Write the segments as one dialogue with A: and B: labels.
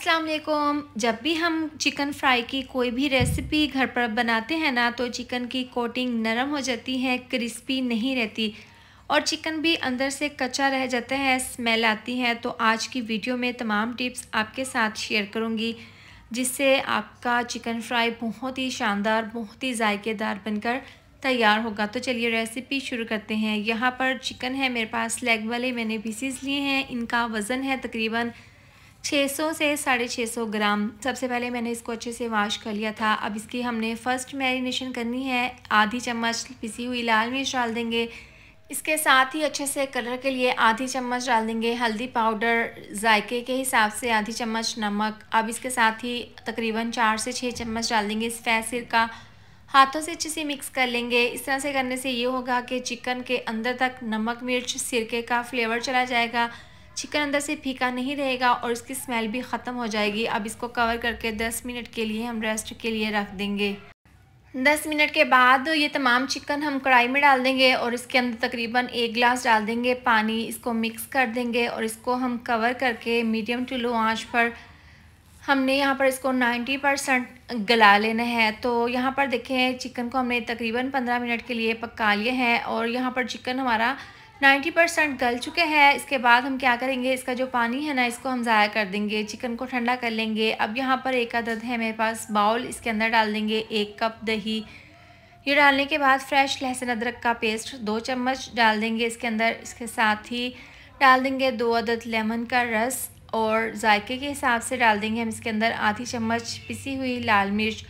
A: अस्सलाम वालेकुम। जब भी हम चिकन फ्राई की कोई भी रेसिपी घर पर बनाते हैं ना, तो चिकन की कोटिंग नरम हो जाती है, क्रिस्पी नहीं रहती और चिकन भी अंदर से कच्चा रह जाता है, स्मेल आती है। तो आज की वीडियो में तमाम टिप्स आपके साथ शेयर करूंगी, जिससे आपका चिकन फ्राई बहुत ही शानदार, बहुत ही जायकेदार बनकर तैयार होगा। तो चलिए रेसिपी शुरू करते हैं। यहाँ पर चिकन है मेरे पास, लेग वाले मैंने पीसीस लिए हैं। इनका वज़न है तकरीबन 600 से 650 ग्राम। सबसे पहले मैंने इसको अच्छे से वॉश कर लिया था। अब इसकी हमने फ़र्स्ट मैरिनेशन करनी है। आधी चम्मच पिसी हुई लाल मिर्च डाल देंगे। इसके साथ ही अच्छे से कलर के लिए आधी चम्मच डाल देंगे हल्दी पाउडर, जायके के हिसाब से आधी चम्मच नमक। अब इसके साथ ही तकरीबन 4 से 6 चम्मच डाल देंगे सफ़ेद सिरका। हाथों से अच्छे से मिक्स कर लेंगे। इस तरह से करने से ये होगा कि चिकन के अंदर तक नमक मिर्च सिरके का फ्लेवर चला जाएगा, चिकन अंदर से फीका नहीं रहेगा और इसकी स्मेल भी ख़त्म हो जाएगी। अब इसको कवर करके 10 मिनट के लिए हम रेस्ट के लिए रख देंगे। 10 मिनट के बाद ये तमाम चिकन हम कढ़ाई में डाल देंगे और इसके अंदर तकरीबन 1 गिलास डाल देंगे पानी। इसको मिक्स कर देंगे और इसको हम कवर करके मीडियम टू लो आंच पर हमने यहाँ पर इसको 90% गला लेना है। तो यहाँ पर देखें, चिकन को हमने तकरीबन 15 मिनट के लिए पका लिया है और यहाँ पर चिकन हमारा 90% गल चुके हैं। इसके बाद हम क्या करेंगे, इसका जो पानी है ना, इसको हम ज़ाया कर देंगे, चिकन को ठंडा कर लेंगे। अब यहाँ पर एक अदद है मेरे पास बाउल, इसके अंदर डाल देंगे 1 कप दही। ये डालने के बाद फ्रेश लहसुन अदरक का पेस्ट 2 चम्मच डाल देंगे इसके अंदर। इसके साथ ही डाल देंगे 2 अदद लेमन का रस और जायके के हिसाब से डाल देंगे हम इसके अंदर आधी चम्मच पिसी हुई लाल मिर्च।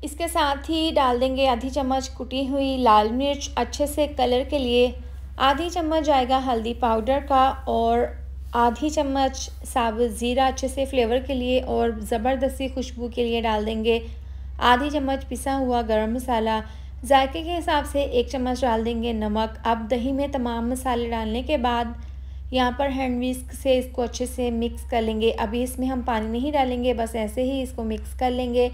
A: इसके साथ ही डाल देंगे आधी चम्मच कुटी हुई लाल मिर्च अच्छे से कलर के लिए। आधी चम्मच जाएगा हल्दी पाउडर का और आधी चम्मच साबुत ज़ीरा अच्छे से फ्लेवर के लिए और ज़बरदस्ती खुशबू के लिए डाल देंगे। आधी चम्मच पिसा हुआ गरम मसाला। जायके के हिसाब से 1 चम्मच डाल देंगे नमक। अब दही में तमाम मसाले डालने के बाद यहाँ पर हैंड विस्क से इसको अच्छे से मिक्स कर लेंगे। अभी इसमें हम पानी नहीं डालेंगे, बस ऐसे ही इसको मिक्स कर लेंगे।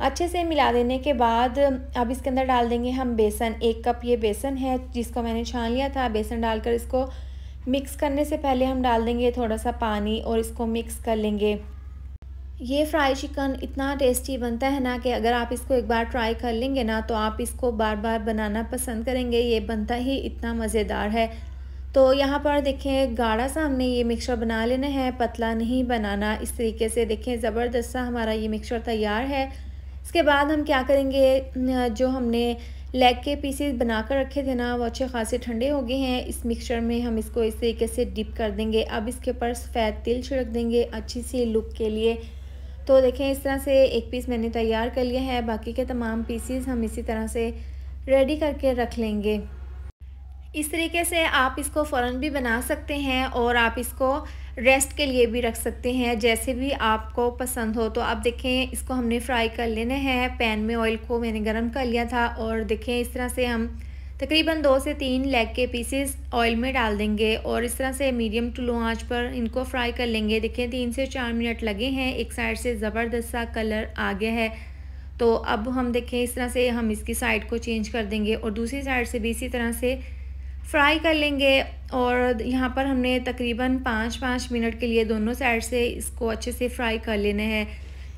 A: अच्छे से मिला देने के बाद अब इसके अंदर डाल देंगे हम बेसन। 1 कप ये बेसन है जिसको मैंने छान लिया था। बेसन डालकर इसको मिक्स करने से पहले हम डाल देंगे थोड़ा सा पानी और इसको मिक्स कर लेंगे। ये फ्राई चिकन इतना टेस्टी बनता है ना कि अगर आप इसको एक बार ट्राई कर लेंगे ना, तो आप इसको बार बार बनाना पसंद करेंगे। ये बनता ही इतना मज़ेदार है। तो यहाँ पर देखें, गाढ़ा सा हमने ये मिक्सचर बना लेना है, पतला नहीं बनाना। इस तरीके से देखें, ज़बरदस्त सा हमारा ये मिक्सचर तैयार है। इसके बाद हम क्या करेंगे, जो हमने लेग के पीसेस बनाकर रखे थे ना, वो अच्छे खासे ठंडे हो गए हैं। इस मिक्सचर में हम इसको इस तरीके से डिप कर देंगे। अब इसके ऊपर सफ़ेद तिल छिड़क देंगे अच्छी सी लुक के लिए। तो देखें, इस तरह से एक पीस मैंने तैयार कर लिया है। बाकी के तमाम पीसेस हम इसी तरह से रेडी करके रख लेंगे। इस तरीके से आप इसको फ़ौरन भी बना सकते हैं और आप इसको रेस्ट के लिए भी रख सकते हैं, जैसे भी आपको पसंद हो। तो अब देखें, इसको हमने फ्राई कर लेना है। पैन में ऑयल को मैंने गरम कर लिया था और देखें, इस तरह से हम तकरीबन 2 से 3 लेग के पीसेस ऑयल में डाल देंगे और इस तरह से मीडियम टू लो आंच पर इनको फ्राई कर लेंगे। देखें, 3 से 4 मिनट लगे हैं। एक साइड से ज़बरदस्त सा कलर आ गया है। तो अब हम देखें, इस तरह से हम इसकी साइड को चेंज कर देंगे और दूसरी साइड से भी इसी तरह से फ्राई कर लेंगे। और यहाँ पर हमने तकरीबन 5-5 मिनट के लिए दोनों साइड से इसको अच्छे से फ्राई कर लेना है।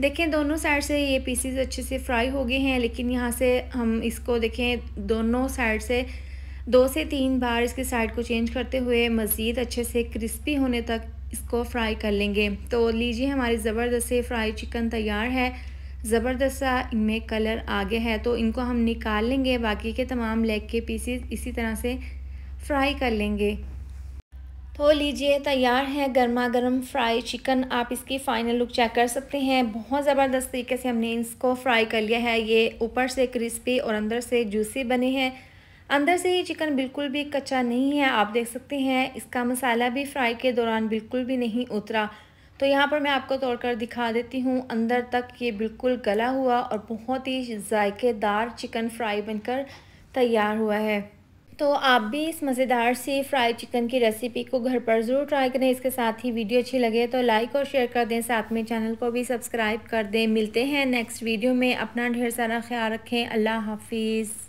A: देखें, दोनों साइड से ये पीसेस अच्छे से फ्राई हो गए हैं, लेकिन यहाँ से हम इसको देखें, दोनों साइड से 2 से 3 बार इसकी साइड को चेंज करते हुए मज़ीद अच्छे से क्रिस्पी होने तक इसको फ्राई कर लेंगे। तो लीजिए, हमारी ज़बरदस्त से फ्राई चिकन तैयार है। ज़बरदस्त सा इनमें कलर आ गया है, तो इनको हम निकाल लेंगे। बाकी के तमाम लेग के पीसेस इसी तरह से फ्राई कर लेंगे। तो लीजिए, तैयार है गर्मा गर्म फ्राई चिकन। आप इसकी फ़ाइनल लुक चेक कर सकते हैं। बहुत ज़बरदस्त तरीके से हमने इसको फ्राई कर लिया है। ये ऊपर से क्रिस्पी और अंदर से जूसी बने हैं। अंदर से ये चिकन बिल्कुल भी कच्चा नहीं है, आप देख सकते हैं। इसका मसाला भी फ्राई के दौरान बिल्कुल भी नहीं उतरा। तो यहाँ पर मैं आपको तोड़कर दिखा देती हूँ। अंदर तक ये बिल्कुल गला हुआ और बहुत ही जायकेदार चिकन फ्राई बनकर तैयार हुआ है। तो आप भी इस मज़ेदार सी फ्राई चिकन की रेसिपी को घर पर ज़रूर ट्राई करें। इसके साथ ही वीडियो अच्छी लगे तो लाइक और शेयर कर दें, साथ में चैनल को भी सब्सक्राइब कर दें। मिलते हैं नेक्स्ट वीडियो में। अपना ढेर सारा ख्याल रखें। अल्लाह हाफिज़।